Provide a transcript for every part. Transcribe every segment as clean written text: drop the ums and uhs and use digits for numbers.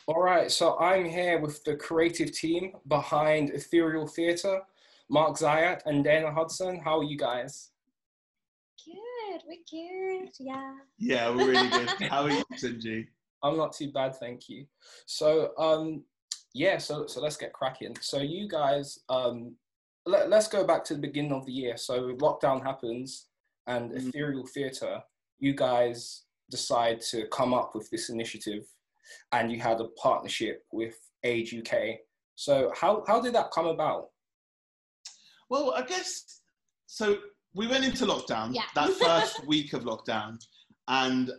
All right, so I'm here with the creative team behind Ethereal Theatre, Marc, Zayat, and Dana Hudson. How are you guys? Good, we're good, yeah. Yeah, we're really good. How are you, Tunji? I'm not too bad, thank you. So, yeah, so let's get cracking. So you guys, let's go back to the beginning of the year. So lockdown happens, and Ethereal Theatre, you guys decide to come up with this initiative, and you had a partnership with Age UK. So how did that come about? Well, I guess, so we went into lockdown, Yeah. that first week of lockdown, and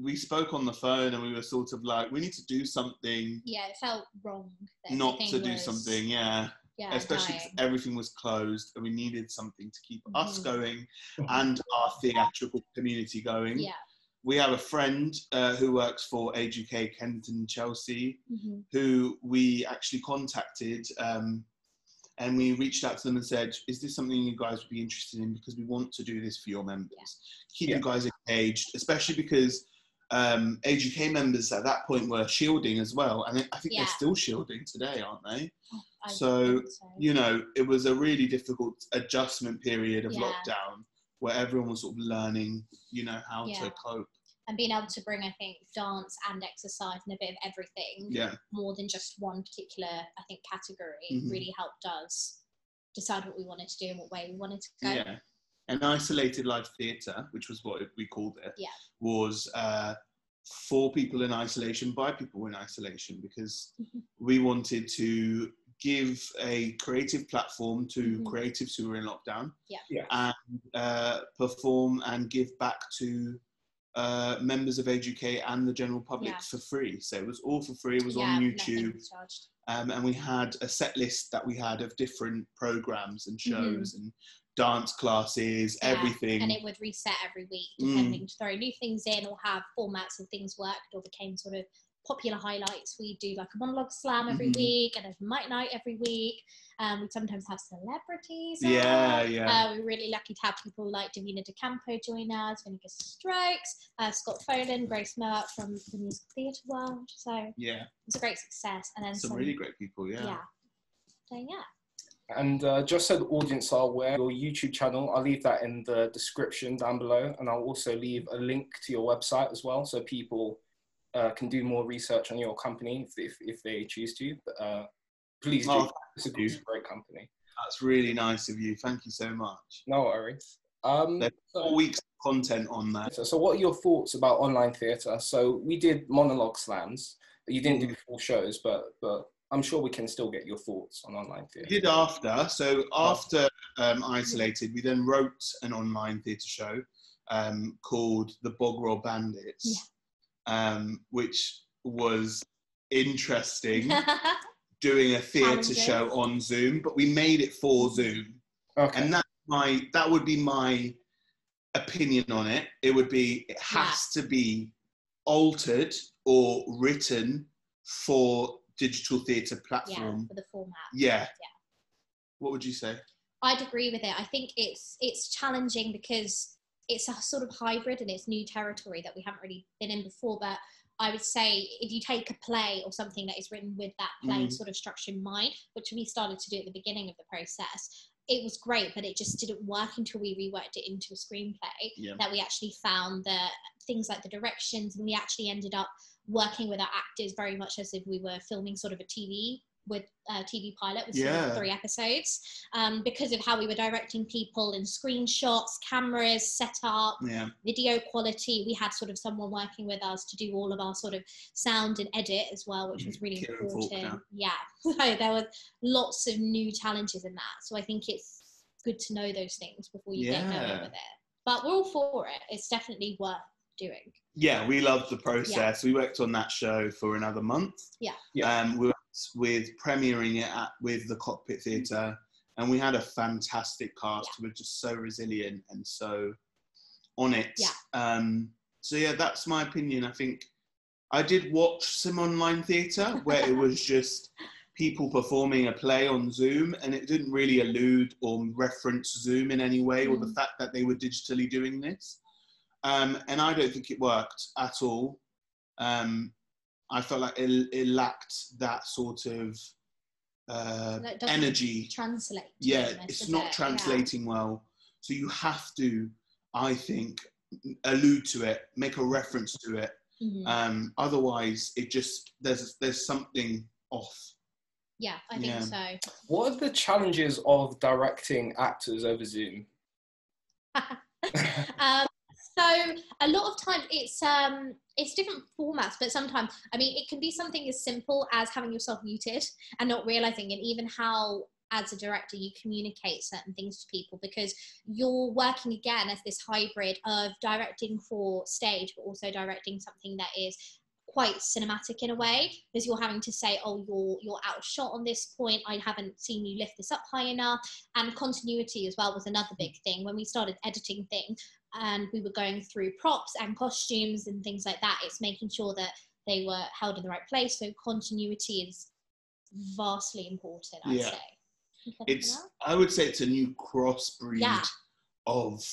we spoke on the phone and we were sort of like, we need to do something. Yeah, it felt wrong. That Not to everything do was, something, yeah. Especially because dying. everything was closed and we needed something to keep us going and our theatrical community going. Yeah. We have a friend who works for Age UK, Kensington, Chelsea, who we actually contacted and we reached out to them and said, is this something you guys would be interested in? Because we want to do this for your members. Keep you guys engaged, especially because Age UK members at that point were shielding as well. And I think they're still shielding today, aren't they? So, you know, it was a really difficult adjustment period of lockdown where everyone was sort of learning, you know, how to cope. And being able to bring, I think, dance and exercise and a bit of everything, more than just one particular, I think, category, really helped us decide what we wanted to do and what way we wanted to go. Yeah. And isolated live theatre, which was what we called it, was for people in isolation, by people in isolation, because we wanted to give a creative platform to creatives who were in lockdown and perform and give back to members of Age UK and the general public for free. So it was all for free. It was on YouTube. And we had a set list that we had of different programs and shows and dance classes, everything. And it would reset every week, depending to throw new things in or have formats of things worked or became sort of popular highlights. We do like a monologue slam every week and a mic night every week. We sometimes have celebrities. We're really lucky to have people like Davina De Campo join us, Vinegar Strokes, Scott Folan, Grace Merck from the musical theatre world. So it's a great success. And then some really great people, And just so the audience are aware, your YouTube channel, I'll leave that in the description down below, and I'll also leave a link to your website as well, so people can do more research on your company if they choose to. But, please do. It's a great company. That's really nice of you. Thank you so much. No worries. There's 4 weeks of content on that. So what are your thoughts about online theatre? So we did monologue slams. You didn't do full shows, but I'm sure we can still get your thoughts on online theatre. We did after. So after Isolated, we then wrote an online theatre show called The Bog Roll Bandits, which was interesting, doing a theatre show on Zoom, but we made it for Zoom. Okay. And that would be my opinion on it. It has to be altered or written for digital theatre platform. For the format. Yeah. What would you say? I'd agree with it. I think it's challenging because it's a sort of hybrid and it's new territory that we haven't really been in before. But I would say if you take a play or something that is written with that play sort of structure in mind, which we started to do at the beginning of the process, it was great, but it just didn't work until we reworked it into a screenplay, that we actually found that things like the directions, and we actually ended up working with our actors very much as if we were filming sort of a TV pilot with sort of 3 episodes, because of how we were directing people in screenshots, cameras, setup, video quality. We had sort of someone working with us to do all of our sort of sound and edit as well, which was really important. So there were lots of new challenges in that. So I think it's good to know those things before you get going with it. But we're all for it. It's definitely worth doing. Yeah, we loved the process. We worked on that show for another month. We were with premiering it with the Cockpit Theatre, and we had a fantastic cast who were just so resilient and so on it. So that's my opinion. I think I did watch some online theatre where it was just people performing a play on Zoom, and it didn't really allude or reference Zoom in any way or the fact that they were digitally doing this. And I don't think it worked at all. I felt like it lacked that sort of energy. Translate. Yeah, it's not translating well. So you have to, I think, allude to it, make a reference to it. Otherwise, it just there's something off. Yeah, I think so. What are the challenges of directing actors over Zoom? So a lot of times it's different formats, but sometimes, I mean, it can be something as simple as having yourself muted and not realizing, and even how as a director you communicate certain things to people, because you're working again as this hybrid of directing for stage but also directing something that is quite cinematic in a way, because you're having to say, oh, you're out of shot on this point, I haven't seen you lift this up high enough. And continuity as well was another big thing when we started editing things and we were going through props and costumes and things like that. It's making sure that they were held in the right place, so continuity is vastly important, I'd say. I would say it's a new crossbreed of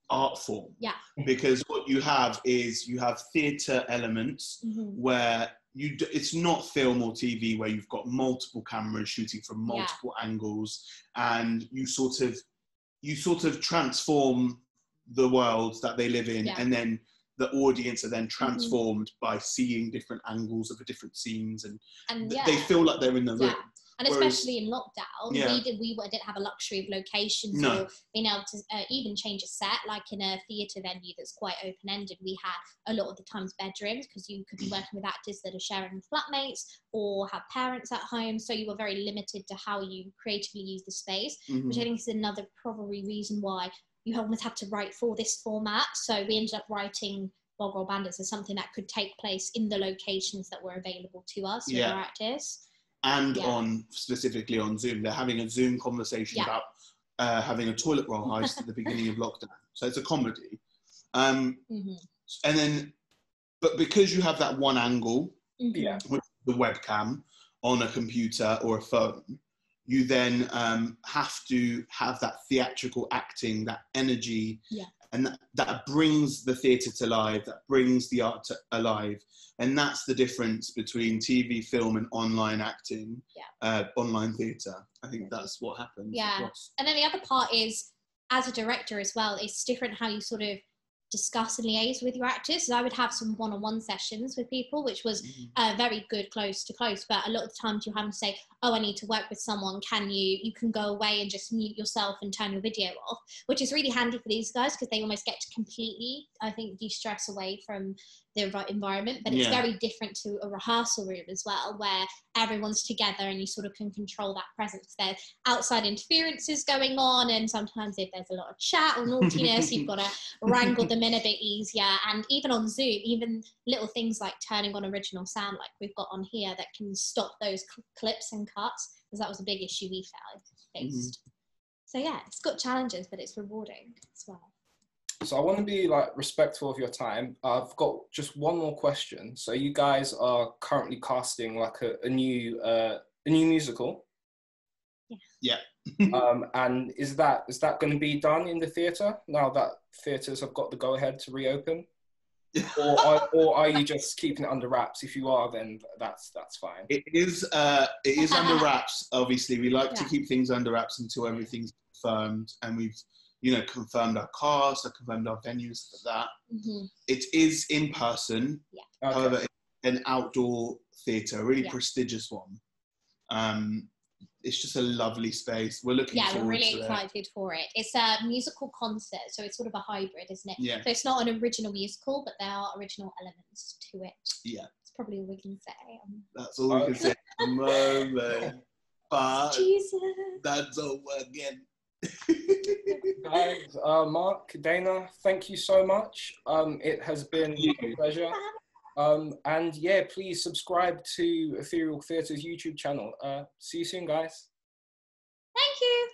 art form. Yeah. Because what you have is theatre elements where it's not film or TV where you've got multiple cameras shooting from multiple angles, and you sort of transform the world that they live in, and then the audience are then transformed by seeing different angles of the different scenes, and they feel like they're in the room. And especially in lockdown, we didn't have a luxury of locations or being able to even change a set. Like in a theatre venue that's quite open-ended, we had a lot of the times bedrooms, because you could be working with actors that are sharing with flatmates or have parents at home. So you were very limited to how you creatively use the space, which I think is another probably reason why you almost had to write for this format. So we ended up writing Bog Roll Bandits as something that could take place in the locations that were available to us with our actors. And specifically on Zoom, they're having a Zoom conversation about having a toilet roll heist at the beginning of lockdown. So it's a comedy. And then, but because you have that one angle, with the webcam on a computer or a phone, you then have to have that theatrical acting, that energy, and that brings the theatre to life, that brings the art alive. And that's the difference between TV, film, and online acting, online theatre. I think that's what happens. Yeah. And then the other part is, as a director as well, it's different how you sort of discuss and liaise with your actors. So I would have some one-on-one sessions with people, which was very good, close to close. But a lot of the times you have to say, oh, I need to work with someone. You can go away and just mute yourself and turn your video off, which is really handy for these guys because they almost get to completely, I think, de-stress away from the environment. But it's very different to a rehearsal room as well, where everyone's together and you sort of can control that presence. There's outside interferences going on, and sometimes if there's a lot of chat or naughtiness, you've got to wrangle them in a bit easier. And even on Zoom, even little things like turning on original sound like we've got on here that can stop those clips and cuts, because that was a big issue we faced. So yeah, it's got challenges, but it's rewarding as well. So I want to be respectful of your time. I've got just one more question. So you guys are currently casting a new musical. Yeah. And is that going to be done in the theatre now that theatres have got the go ahead to reopen? or are you just keeping it under wraps? If you are, then that's fine. It is under wraps. Obviously, we like to keep things under wraps until everything's confirmed, and we've confirmed our cast, confirmed our venues for that. It is in person. However, it's an outdoor theatre, a really prestigious one. It's just a lovely space. We're looking forward to it. Yeah, we're really excited for it. It's a musical concert, so it's sort of a hybrid, isn't it? Yeah. So it's not an original musical, but there are original elements to it. Yeah. It's probably all we can say. That's all we can say at the moment. But that's all we're getting. Guys, Marc, Dana, thank you so much. It has been a pleasure. And yeah, please subscribe to Ethereal Theatre's YouTube channel. See you soon, guys. Thank you.